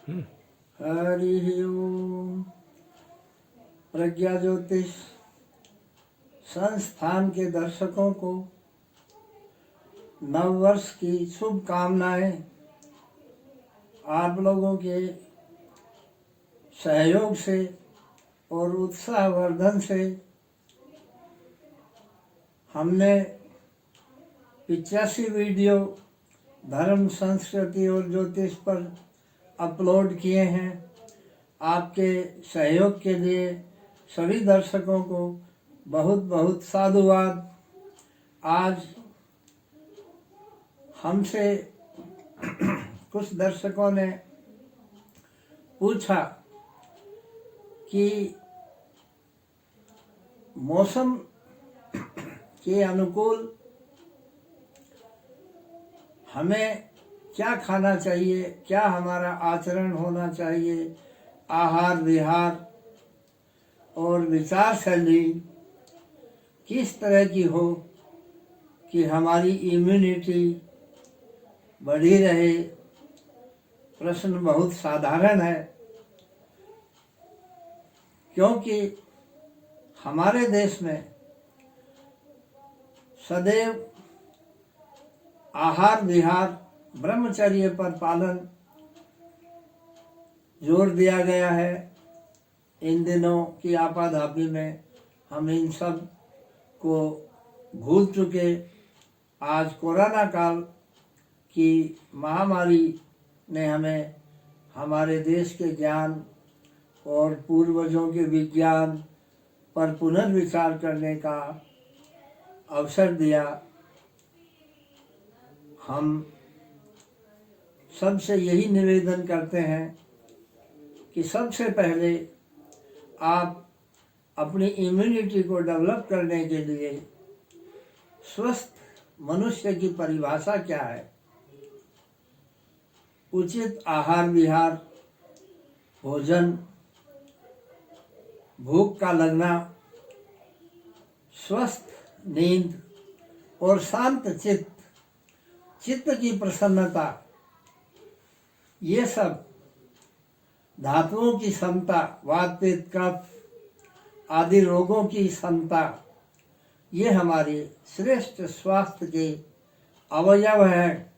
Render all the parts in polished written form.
हरि ओम। प्रज्ञा ज्योतिष संस्थान के दर्शकों को नववर्ष की शुभकामनाएं। आप लोगों के सहयोग से और उत्साहवर्धन से हमने 85 वीडियो धर्म, संस्कृति और ज्योतिष पर अपलोड किए हैं। आपके सहयोग के लिए सभी दर्शकों को बहुत बहुत साधुवाद। आज हमसे कुछ दर्शकों ने पूछा कि मौसम के अनुकूल हमें क्या खाना चाहिए, क्या हमारा आचरण होना चाहिए, आहार विहार और विचार शैली किस तरह की हो कि हमारी इम्यूनिटी बढ़ी रहे। प्रश्न बहुत साधारण है, क्योंकि हमारे देश में सदैव आहार विहार ब्रह्मचर्य पर पालन जोर दिया गया है। इन दिनों की आपाधापी में हम इन सब को भूल चुके। आज कोरोना काल की महामारी ने हमें हमारे देश के ज्ञान और पूर्वजों के विज्ञान पर पुनर्विचार करने का अवसर दिया। हम सबसे यही निवेदन करते हैं कि सबसे पहले आप अपनी इम्यूनिटी को डेवलप करने के लिए स्वस्थ मनुष्य की परिभाषा क्या है। उचित आहार विहार, भोजन, भूख का लगना, स्वस्थ नींद और शांत चित्त की प्रसन्नता, ये सब धातुओं की क्षमता, वात पित्त कफ आदि रोगों की क्षमता, ये हमारे श्रेष्ठ स्वास्थ्य के अवयव हैं।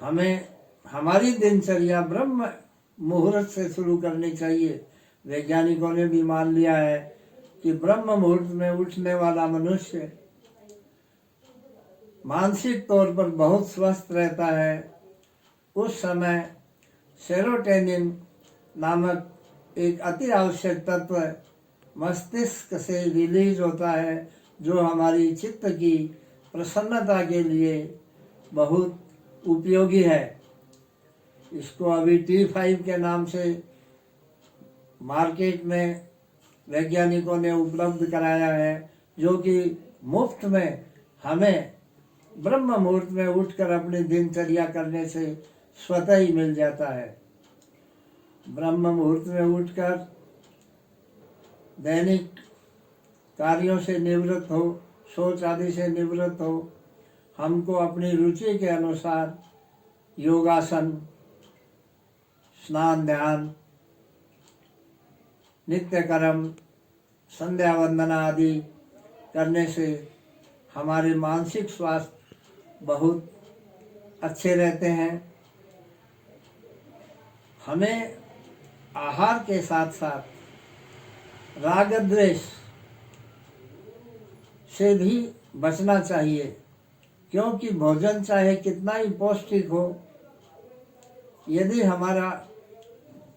हमें हमारी दिनचर्या ब्रह्म मुहूर्त से शुरू करनी चाहिए। वैज्ञानिकों ने भी मान लिया है कि ब्रह्म मुहूर्त में उठने वाला मनुष्य मानसिक तौर पर बहुत स्वस्थ रहता है। उस समय सेरोटोनिन नामक एक अति आवश्यक तत्व मस्तिष्क से रिलीज होता है, जो हमारी चित्त की प्रसन्नता के लिए बहुत उपयोगी है। इसको अभी T5 के नाम से मार्केट में वैज्ञानिकों ने उपलब्ध कराया है, जो कि मुफ्त में हमें ब्रह्म मुहूर्त में उठकर अपनी दिनचर्या करने से स्वतः ही मिल जाता है। ब्रह्म मुहूर्त में उठकर दैनिक कार्यों से निवृत्त हो, सोच आदि से निवृत्त हो, हमको अपनी रुचि के अनुसार योगासन, स्नान ध्यान, नित्य कर्म, संध्या वंदना आदि करने से हमारे मानसिक स्वास्थ्य बहुत अच्छे रहते हैं। हमें आहार के साथ साथ राग द्वेष से भी बचना चाहिए, क्योंकि भोजन चाहे कितना ही पौष्टिक हो, यदि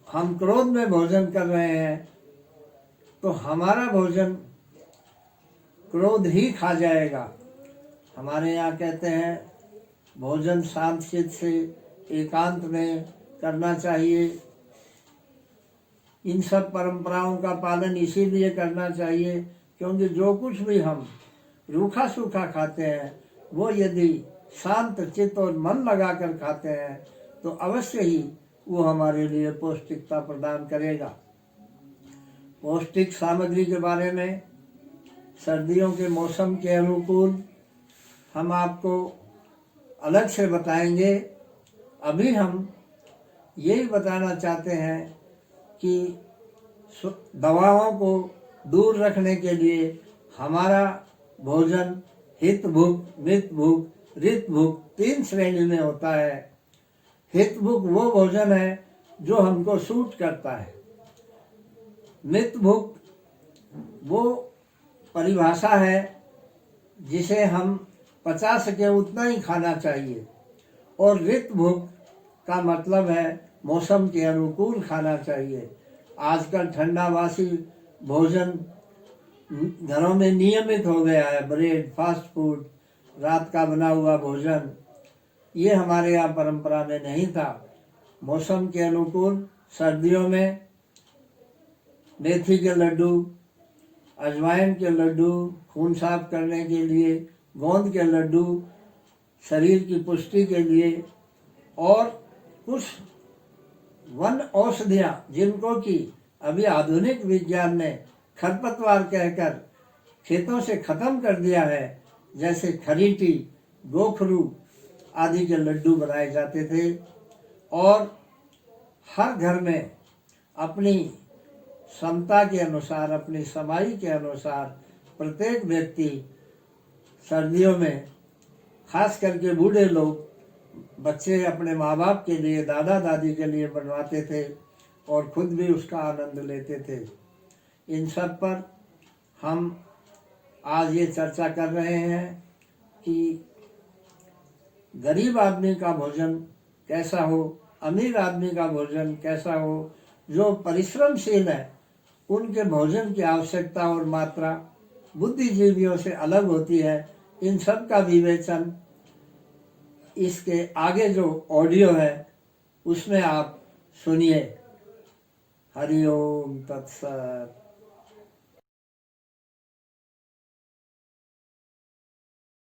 हम क्रोध में भोजन कर रहे हैं तो हमारा भोजन क्रोध ही खा जाएगा। हमारे यहाँ कहते हैं भोजन शांत चित्त से एकांत में करना चाहिए। इन सब परंपराओं का पालन इसीलिए करना चाहिए क्योंकि जो कुछ भी हम रूखा सूखा खाते हैं, वो यदि शांत चित्त और मन लगाकर खाते हैं तो अवश्य ही वो हमारे लिए पौष्टिकता प्रदान करेगा। पौष्टिक सामग्री के बारे में सर्दियों के मौसम के अनुकूल हम आपको अलग से बताएंगे। अभी हम यही बताना चाहते हैं कि दवाओं को दूर रखने के लिए हमारा भोजन हित भुक, मित भुक, ऋत भुक 3 श्रेणी में होता है। हित भुक वो भोजन है जो हमको सूट करता है। मित भुक वो परिभाषा है जिसे हम पचा सके उतना ही खाना चाहिए। और ऋत भुक का मतलब है मौसम के अनुकूल खाना चाहिए। आजकल ठंडावासी भोजन घरों में नियमित हो गया है। ब्रेड, फास्ट फूड, रात का बना हुआ भोजन, ये हमारे यहाँ परंपरा में नहीं था। मौसम के अनुकूल सर्दियों में मेथी के लड्डू, अजवाइन के लड्डू, खून साफ करने के लिए गोंद के लड्डू, शरीर की पुष्टि के लिए, और कुछ वन औषधियाँ जिनको कि अभी आधुनिक विज्ञान ने खरपतवार कहकर खेतों से खत्म कर दिया है, जैसे खरीटी, गोखरू आदि के लड्डू बनाए जाते थे। और हर घर में अपनी क्षमता के अनुसार, अपनी समाई के अनुसार प्रत्येक व्यक्ति सर्दियों में, खास करके बूढ़े लोग, बच्चे अपने माँ बाप के लिए, दादा दादी के लिए बनवाते थे और खुद भी उसका आनंद लेते थे। इन सब पर हम आज ये चर्चा कर रहे हैं कि गरीब आदमी का भोजन कैसा हो, अमीर आदमी का भोजन कैसा हो। जो परिश्रमशील है उनके भोजन की आवश्यकता और मात्रा बुद्धिजीवियों से अलग होती है। इन सब का विवेचन इसके आगे जो ऑडियो है उसमें आप सुनिए। हरि ओम तत्सत।